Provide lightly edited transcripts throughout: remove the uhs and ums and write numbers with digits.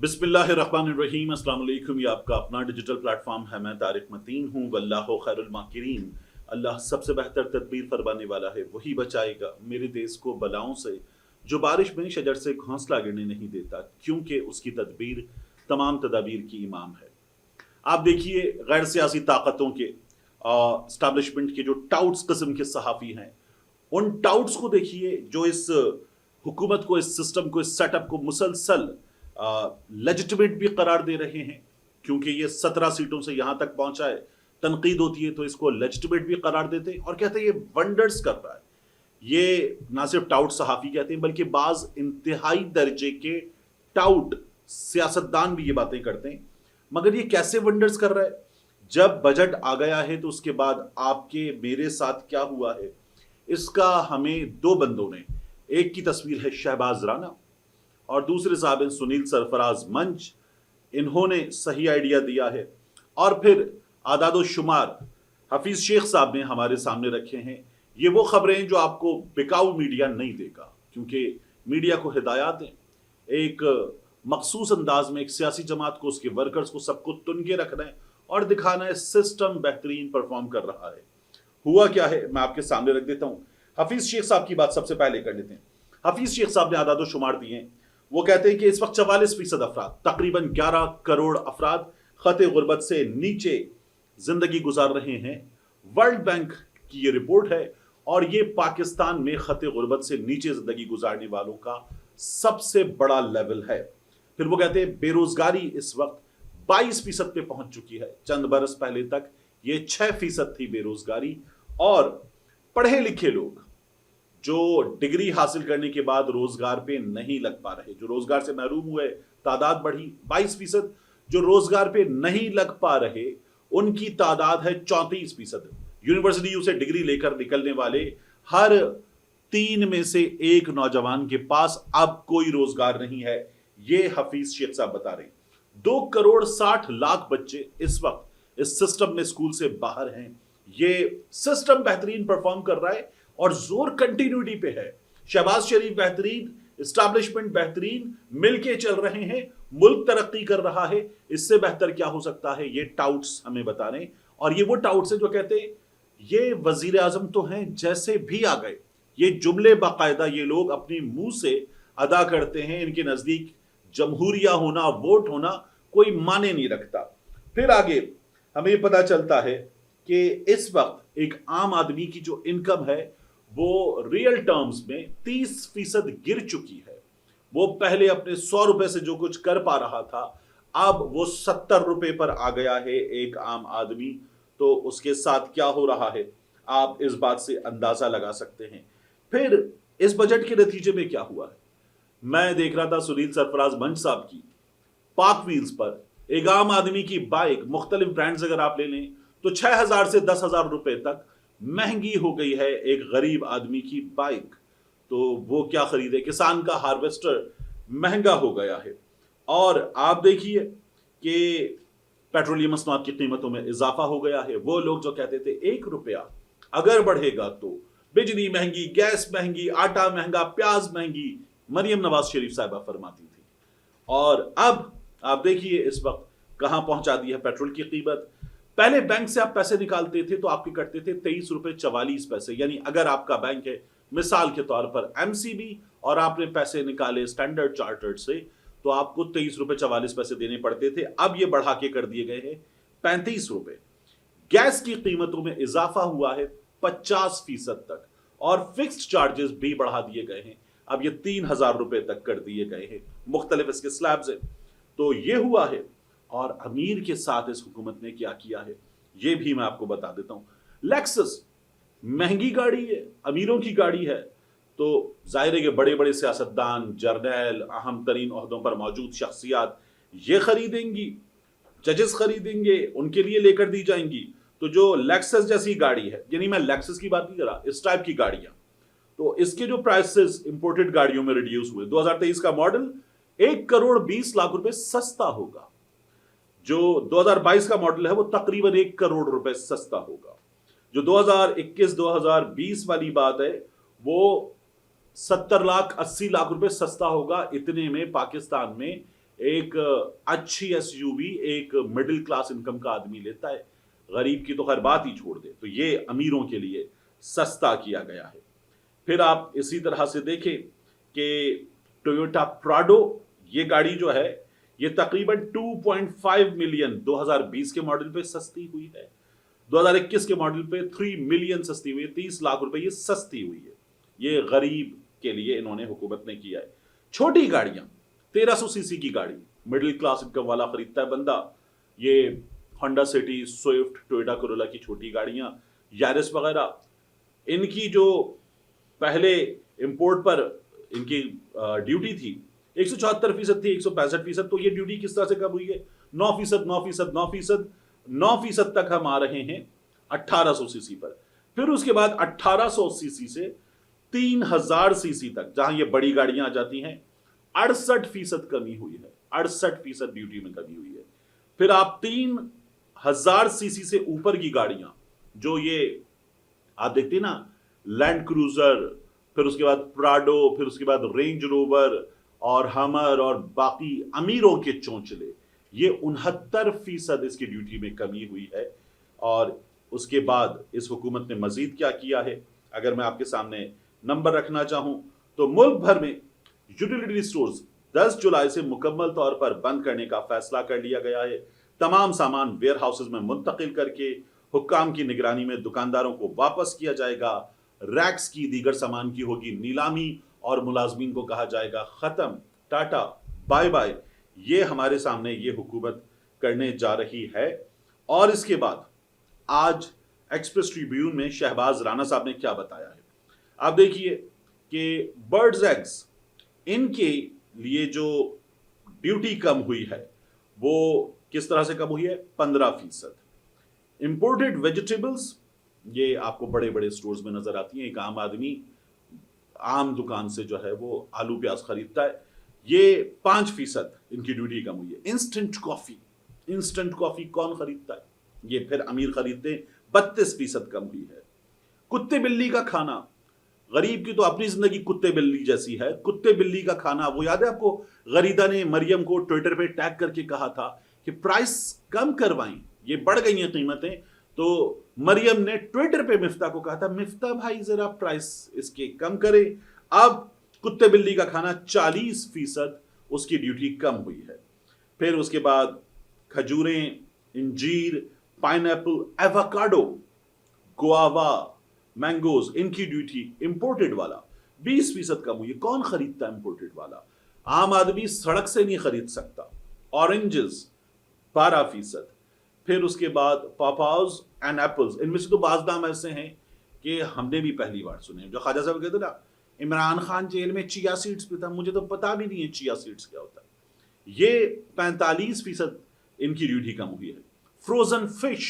बिस्मिल्लाहिर्रहमानिर्रहीम। अस्सलाम वालेकुम। ये आपका अपना डिजिटल प्लेटफॉर्म है। मैं तारिक मतीन हूँ। वल्लाहु खैरुल माकिरीन। अल्लाह सबसे बेहतर तदबीर फरमाने वाला है, वही बचाएगा मेरे देश को बलाओं से। जो बारिश में शजर से घोंसला गिरने नहीं देता, क्योंकि उसकी तदबीर तमाम तदाबीर की इमाम है। आप देखिए, गैर सियासी ताकतों के स्टैब्लिशमेंट के जो टाउट्स किस्म के सहाफ़ी हैं, उन टाउट्स को देखिए जो इस हुकूमत को, इस सिस्टम को, इस सेटअप को मुसलसल लेजिटिमेट भी करार दे रहे हैं, क्योंकि ये 17 सीटों से यहां तक पहुंचा है। तनकीद होती है तो इसको लेजिटिमेट भी करार देते हैं और कहते हैं ये वंडर्स कर रहा है। ये ना सिर्फ टाउट सहाफ़ी कहते हैं, बल्कि बाज इंतहाई दर्जे के टाउट सियासतदान भी ये बातें करते हैं। मगर ये कैसे वंडर्स कर रहा है? जब बजट आ गया है तो उसके बाद आपके मेरे साथ क्या हुआ है, इसका हमें दो बंदों ने, एक की तस्वीर है शहबाज राना और दूसरे साहब हैं सुनील सरफराज मंच। इन्होंने सही आइडिया दिया है और फिर आदादो शुमार हफीज शेख साहब ने हमारे सामने रखे हैं। ये वो खबरें जो आपको बिकाऊ मीडिया नहीं देगा, क्योंकि मीडिया को हिदायत है एक मखसूस अंदाज में एक सियासी जमात को, उसके वर्कर्स को, सबको तुन के रखना है और दिखाना है सिस्टम बेहतरीन परफॉर्म कर रहा है। हुआ क्या है मैं आपके सामने रख देता हूं। हफीज शेख साहब की बात सबसे पहले कर लेते हैं। हफीज शेख साहब ने आदादो शुमार दिए हैं। वो कहते हैं कि इस वक्त 44% अफराद, तकरीबन 11 करोड़ अफराद खते गुर्बत से नीचे जिंदगी गुजार रहे हैं। वर्ल्ड बैंक की ये रिपोर्ट है और ये पाकिस्तान में खते गुर्बत से नीचे जिंदगी गुजारने वालों का सबसे बड़ा लेवल है। फिर वो कहते हैं बेरोजगारी इस वक्त 22% पे पहुंच चुकी है। चंद बरस पहले तक ये 6% थी बेरोजगारी। और पढ़े लिखे लोग जो डिग्री हासिल करने के बाद रोजगार पे नहीं लग पा रहे, जो रोजगार से महरूम हुए, तादाद बढ़ी 22%। जो रोजगार पे नहीं लग पा रहे उनकी तादाद है 34%। यूनिवर्सिटी से डिग्री लेकर निकलने वाले हर 3 में से 1 नौजवान के पास अब कोई रोजगार नहीं है। ये हफीज शेख साहब बता रहे हैं। 2 करोड़ 60 लाख बच्चे इस वक्त इस सिस्टम में स्कूल से बाहर हैं। ये सिस्टम बेहतरीन परफॉर्म कर रहा है और जोर कंटिन्यूटी पे है। शहबाज शरीफ बेहतरीन, एस्टैब्लिशमेंट बेहतरीन, मिलके चल रहे हैं, मुल्क तरक्की कर रहा है। इससे बेहतर क्या हो सकता है, ये टाउट्स हमें बता रहे हैं। और ये वो टाउट्स हैं जो कहते हैं ये वजीर आजम तो हैं जैसे भी आ गए। ये जुमले बाकायदा ये लोग अपने मुंह से अदा करते हैं। इनके नजदीक जमहूरिया होना, वोट होना कोई माने नहीं रखता। फिर आगे हमें पता चलता है कि इस वक्त एक आम आदमी की जो इनकम है वो रियल टर्म्स में 30% गिर चुकी है। वो पहले अपने 100 रुपए से जो कुछ कर पा रहा था, अब वो 70 रुपए पर आ गया है एक आम आदमी। तो उसके साथ क्या हो रहा है आप इस बात से अंदाजा लगा सकते हैं। फिर इस बजट के नतीजे में क्या हुआ है, मैं देख रहा था सुनील सरफराज मंच साहब की पाक व्हील्स पर एक आम आदमी की बाइक, मुख्तलिफ ब्रांड्स अगर आप ले लें तो 6,000 से 10,000 रुपए तक महंगी हो गई है एक गरीब आदमी की बाइक। तो वो क्या खरीदे? किसान का हार्वेस्टर महंगा हो गया है। और आप देखिए कि पेट्रोलियम मसनूआत की कीमतों में इजाफा हो गया है। वो लोग जो कहते थे 1 रुपया अगर बढ़ेगा तो बिजली महंगी, गैस महंगी, आटा महंगा, प्याज महंगी, मरियम नवाज शरीफ साहिबा फरमाती थी। और अब आप देखिए इस वक्त कहां पहुंचा दी है पेट्रोल की कीमत। पहले बैंक से आप पैसे निकालते थे तो आपके कटते थे 23 रुपए 44 पैसे। यानी अगर आपका बैंक है मिसाल के तौर पर एमसीबी और आपने पैसे निकाले स्टैंडर्ड चार्टर्ड से, तो आपको 23 रुपए 44 पैसे देने पड़ते थे। अब ये बढ़ा के कर दिए गए हैं 35 रुपए। गैस की कीमतों में इजाफा हुआ है 50% तक और फिक्स्ड चार्जेस भी बढ़ा दिए गए हैं। अब ये 3,000 रुपए तक कर दिए गए हैं। मुख्तलिफ इसके स्लैब्स हैं। तो ये हुआ है। और अमीर के साथ इस हुकूमत ने क्या किया है ये भी मैं आपको बता देता हूं। लेक्सस महंगी गाड़ी है, अमीरों की गाड़ी है। तो जाहिर है कि बड़े बड़े सियासतदान, जर्नैल, अहम तरीन ओहदों पर मौजूद शख्सियात ये खरीदेंगी, जजेस खरीदेंगे, उनके लिए लेकर दी जाएंगी। तो जो लेक्सस जैसी गाड़ी है, यानी मैं लेक्सस की बात नहीं कर रहा, इस टाइप की गाड़ियां, तो इसके जो प्राइसेस इंपोर्टेड गाड़ियों में रिड्यूस हुए। 2023 का मॉडल 1 करोड़ 20 लाख रुपए सस्ता होगा। जो 2022 का मॉडल है वो तकरीबन 1 करोड़ रुपए सस्ता होगा। जो 2021-2020 वाली बात है वो 70 लाख 80 लाख रुपए सस्ता होगा। इतने में पाकिस्तान में ایک اچھی ایس یو وی ایک مڈل کلاس انکم کا آدمی لیتا ہے, غریب کی تو خیر بات ہی چھوڑ دے. تو یہ امیروں کے لیے سستا کیا گیا ہے. پھر آپ اسی طرح سے دیکھیں کہ ٹویوٹا پراڈو, یہ گاڑی جو ہے یہ تقریباً 2.5 ملین 2020 کے ماڈل پہ سستی ہوئی ہے, 2021 کے ماڈل پہ 3 ملین سستی ہوئی ہے, 30 لاکھ روپے یہ سستی ہوئی ہے. یہ غریب کے لیے انہوں نے حکومت نے کیا ہے. چھوٹی گاڑیاں 1300 سی سی کی گاڑی مڈل کلاس انکم والا خریدتا ہے بندہ, یہ ہونڈا سٹی, سوئفٹ, ٹویوٹا کرولا کی چھوٹی گاڑیاں, یارس وغیرہ, ان کی جو پہلے امپورٹ پر ان کی ڈیوٹی تھی 174% تھی 165%, تو یہ ڈیوٹی کس طرح سے کم ہوئی ہے 9%, 9%, 9%, 9% تک ہم آ رہے ہیں 1800 سی سی پر. پھر اس کے بعد 1800 سی سی سے 3000 سی سی تک جہاں یہ بڑی گاڑیاں آ جاتی ہیں 68% کمی ہوئی ہے, 68% ڈیوٹی میں کمی ہوئی ہے. پھر آپ 3000 سی سی سے اوپر کی گاڑیاں جو یہ آپ دیکھتے ہیں نا, لینڈ کروزر, پھر اس کے بعد پراڈو, پھر اس کے بعد رینج روور اور ہمر اور باقی امیروں کے چونچلے, یہ 69% اس کی ڈیوٹی میں کمی ہوئی ہے. اور اس کے بعد اس حکومت نے مزید کیا کیا ہے, اگر میں آپ کے سامنے نمبر رکھنا چاہوں تو ملک بھر میں یوٹیلیٹی سٹورز 10 جولائی سے مکمل طور پر بند کرنے کا فیصلہ کر لیا گیا ہے. تمام سامان ویئر ہاؤسز میں منتقل کر کے حکام کی نگرانی میں دکانداروں کو واپس کیا جائے گا. ریکس کی دیگر سامان کی ہوگی نیلامی اور ملازمین کو کہا جائے گا ختم, ٹاٹا بائے بائے. یہ ہمارے سامنے یہ حکومت کرنے جا رہی ہے. اور اس کے بعد آج ایکسپریس ٹریبیون میں شہباز رانا صاحب نے کیا بتایا ہے, آپ دیکھیے کہ برڈز ایگز ان کے لیے جو ڈیوٹی کم ہوئی ہے وہ کس طرح سے کم ہوئی ہے 15%. امپورٹڈ ویجیٹیبلز یہ آپ کو بڑے بڑے سٹورز میں نظر آتی ہیں, ایک عام آدمی عام دکان سے جو ہے وہ آلو پیاز خریدتا ہے, یہ 5% ان کی ڈیوٹی کم ہوئی ہے. انسٹنٹ کافی کون خریدتا ہے, یہ پھر امیر خریدتے ہیں, 32% کم ہوئی ہے. کتے بلی کا کھانا, غریب کی تو اپنی زندگی کتے بلی جیسی ہے, کتے بلی کا کھانا, وہ یاد ہے آپ کو غریدہ نے مریم کو ٹویٹر پہ ٹیگ کر کے کہا تھا کہ پرائس کم کروائیں, یہ بڑھ گئی ہیں قیمتیں, تو مریم نے ٹویٹر پہ مفتاح کو کہا تھا مفتاح بھائی ذرا پرائس اس کے کم کرے. اب کتے بلی کا کھانا 40% اس کی ڈیوٹی کم ہوئی ہے. پھر اس کے بعد کھجوریں, انجیر, پائن ایپل, ایووکاڈو, گوآوا, مینگوز, ان کی ڈیوٹی امپورٹڈ والا 20% کم ہوئی ہے. کون خریدتا ہے امپورٹڈ والا, عام آدمی سڑک سے نہیں خرید سکتا. اورنجز 12%. پھر اس کے بعد پاپاؤز اینڈ ایپلز, ان میں سے تو بعض نام ایسے ہیں کہ ہم نے بھی پہلی بار سنے, جو خواجہ صاحب کہتے نا عمران خان جیل میں چیا سیڈز پہ تھا, مجھے تو پتا بھی نہیں ہے چیا سیڈز کیا ہوتا ہے. یہ 45% ان کی ڈیوٹی کم ہوئی ہے. فروزن فش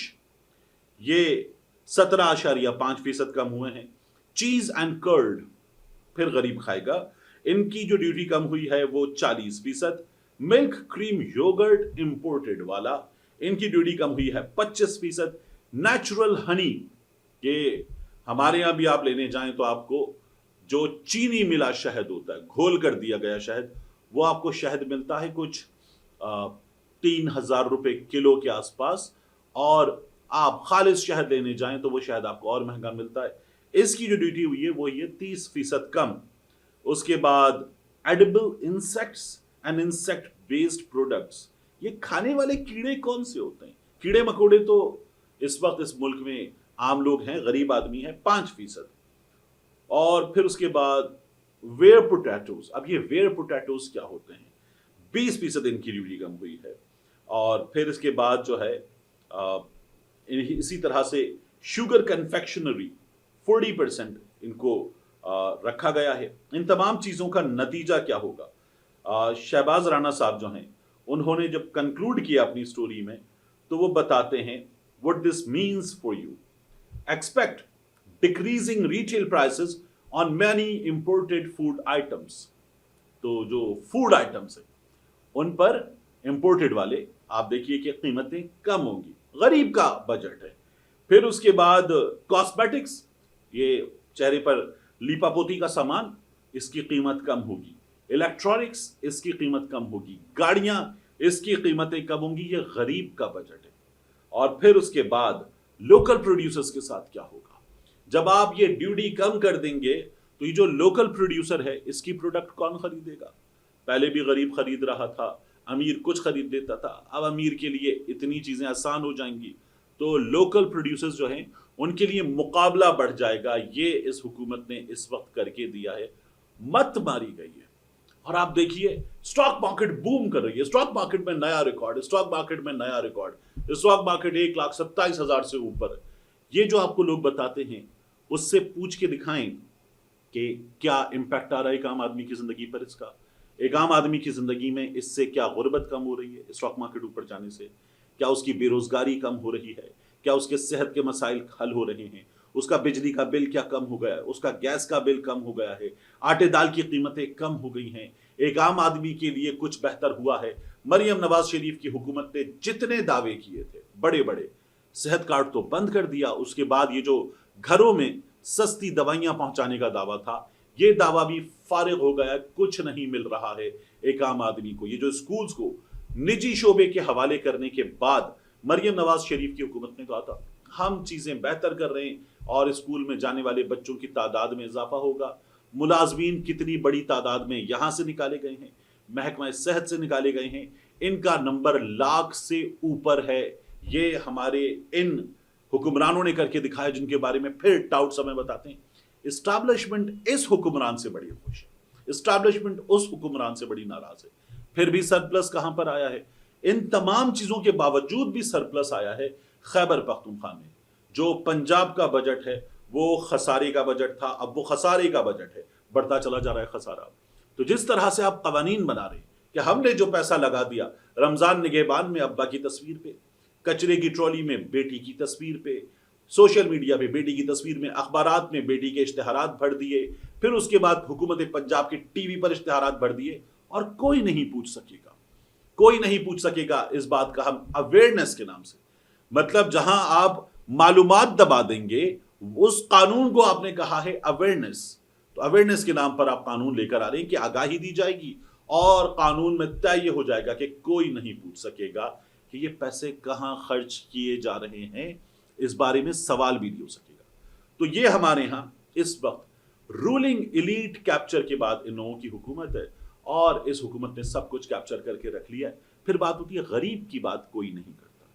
یہ 17.5% کم ہوئے ہیں. چیز اینڈ کرڈ پھر غریب کھائے گا, ان کی جو ڈیوٹی کم ہوئی ہے وہ 40%. ملک کریم یوگرٹ امپورٹڈ والا, ان کی ڈیوٹی کم ہوئی ہے 25%. نیچرل ہنی, یہ ہمارے ہاں بھی آپ لینے جائیں تو آپ کو جو چینی ملا شہد ہوتا ہے, گھول کر دیا گیا شہد, وہ آپ کو شہد ملتا ہے کچھ 3000 روپے کلو کے آس پاس, اور آپ خالص شہد لینے جائیں تو وہ شہد آپ کو اور مہنگا ملتا ہے. اس کی جو ڈیوٹی ہوئی ہے وہ یہ 30% کم. اس کے بعد edible insects and insect based products, یہ کھانے والے کیڑے کون سے ہوتے ہیں, کیڑے مکوڑے تو اس وقت اس ملک میں عام لوگ ہیں, غریب آدمی ہیں, 5%. اور پھر اس کے بعد ویئر پوٹیٹوز, اب یہ ویئر پوٹیٹوز کیا ہوتے ہیں, 20% ان کی ڈیوٹی کم ہوئی ہے. اور پھر اس کے بعد جو ہے اسی طرح سے شوگر کنفیکشنری 40% ان کو رکھا گیا ہے. ان تمام چیزوں کا نتیجہ کیا ہوگا, شہباز رانا صاحب جو ہیں انہوں نے جب کنکلوڈ کیا اپنی سٹوری میں تو وہ بتاتے ہیں what this means for you. Expect decreasing retail prices on many imported food items. تو جو فوڈ آئٹمس ہیں ان پر امپورٹڈ والے آپ دیکھیے کہ قیمتیں کم ہوں گی, غریب کا بجٹ ہے. پھر اس کے بعد کاسمیٹکس, یہ چہرے پر لیپا پوتی کا سامان, اس کی قیمت کم ہوگی. इलेक्ट्रॉनिक्स इसकी कीमत कम होगी, गाड़ियां इसकी कीमतें कम होंगी। ये गरीब का बजट है। और फिर उसके बाद लोकल प्रोड्यूसर्स के साथ क्या होगा? जब आप ये ड्यूटी कम कर देंगे तो ये जो लोकल प्रोड्यूसर है इसकी प्रोडक्ट कौन खरीदेगा? पहले भी गरीब खरीद रहा था, अमीर कुछ खरीद लेता था, अब अमीर के लिए इतनी चीजें आसान हो जाएंगी तो लोकल प्रोड्यूसर्स जो हैं उनके लिए मुकाबला बढ़ जाएगा। ये इस हुकूमत ने इस वक्त करके दिया है, मत मारी गई है। और आप देखिए स्टॉक मार्केट बूम कर रही है, स्टॉक मार्केट में नया रिकॉर्ड, स्टॉक मार्केट में नया रिकॉर्ड, स्टॉक मार्केट 1,27,000 से ऊपर है। ये जो आपको लोग बताते हैं उससे पूछ के दिखाएं कि क्या इंपैक्ट आ रहा है एक आम आदमी की जिंदगी पर इसका। एक आम आदमी की जिंदगी में इससे क्या गुर्बत कम हो रही है स्टॉक मार्केट ऊपर जाने से? क्या उसकी बेरोजगारी कम हो रही है? क्या उसके सेहत के मसाइल हल हो रहे हैं? उसका बिजली का बिल क्या कम हो गया है? उसका गैस का बिल कम हो गया है? आटे दाल की कीमतें कम हो गई हैं? एक आम आदमी के लिए कुछ बेहतर हुआ है? मरियम नवाज शरीफ की हुकूमत ने जितने दावे किए थे बड़े बड़े, सेहत कार्ड तो बंद कर दिया, उसके बाद ये जो घरों में सस्ती दवाइयां पहुंचाने का दावा था ये दावा भी फारिग हो गया, कुछ नहीं मिल रहा है एक आम आदमी को। ये जो स्कूल्स को निजी शोबे के हवाले करने के बाद मरियम नवाज शरीफ की हुकूमत ने कहा था हम चीजें बेहतर कर रहे हैं और स्कूल में जाने वाले बच्चों की तादाद में इजाफा होगा, मुलाजमीन कितनी बड़ी तादाद में यहां से निकाले गए हैं, महकमा सेहत से निकाले गए हैं, इनका नंबर लाख से ऊपर है। ये हमारे इन हुक्मरानों ने करके दिखाया जिनके बारे में फिर टाउट समय बताते हैं। इस्टेब्लिशमेंट इस हुक्मरान से बड़ी खुश है, इस्टेब्लिशमेंट उस हुक्मरान से बड़ी नाराज है। फिर भी सरप्लस कहां पर आया है? इन तमाम चीजों के बावजूद भी सरप्लस आया है खैबर पख्तूनख्वा में। जो पंजाब का बजट है वो खसारे का बजट था, अब वो खसारे का बजट है, बढ़ता चला जा रहा है खसारा। तो जिस तरह से आप कवानीन बना रहे हैं कि हमने जो पैसा लगा दिया रमजान निगहबान में अब्बा की तस्वीर पे, कचरे की ट्रॉली में बेटी की तस्वीर पे, सोशल मीडिया पे बेटी की तस्वीर में, अखबारात में बेटी के इश्तिहारात भर दिए, फिर उसके बाद हुकूमत पंजाब के टीवी पर इश्तिहारात भर दिए और कोई नहीं पूछ सकेगा, कोई नहीं पूछ सकेगा इस बात का। हम अवेयरनेस के नाम से, मतलब जहां आप मालूमात दबा देंगे उस कानून को आपने कहा है अवेयरनेस, तो अवेयरनेस के नाम पर आप कानून लेकर आ रहे हैं कि आगाही दी जाएगी और कानून में तय हो जाएगा कि कोई नहीं पूछ सकेगा कि ये पैसे कहां खर्च किए जा रहे हैं, इस बारे में सवाल भी नहीं हो सकेगा। तो ये हमारे यहां इस वक्त रूलिंग एलीट कैप्चर के बाद इन लोगों की हुकूमत है और इस हुकूमत ने सब कुछ कैप्चर करके रख लिया है। फिर बात होती है गरीब की बात कोई नहीं करता।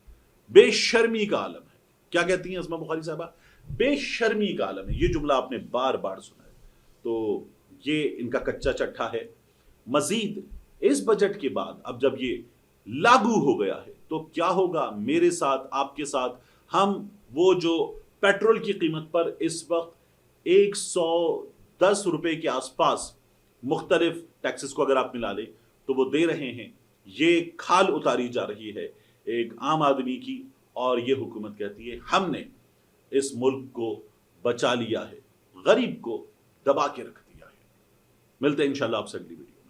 बेशर्मी का आलम है। क्या कहती हैं अस्मा बुखारी साहबा? बेशर्मी का आलम है। ये जुमला आपने बार बार सुना है, तो ये इनका कच्चा चट्टा है। मजीद इस बजट के बाद अब जब ये लागू हो गया है तो क्या होगा मेरे साथ, आपके साथ? हम वो जो पेट्रोल की कीमत पर इस वक्त 110 रुपए के आसपास मुख्तलिफ टैक्सेस को अगर आप मिला लें तो वो दे रहे हैं, ये खाल उतारी जा रही है एक आम आदमी की, और ये हुकूमत कहती है हमने इस मुल्क को बचा लिया है, गरीब को दबा के रख दिया है। मिलते हैं इंशाल्लाह आपसे अगली वीडियो।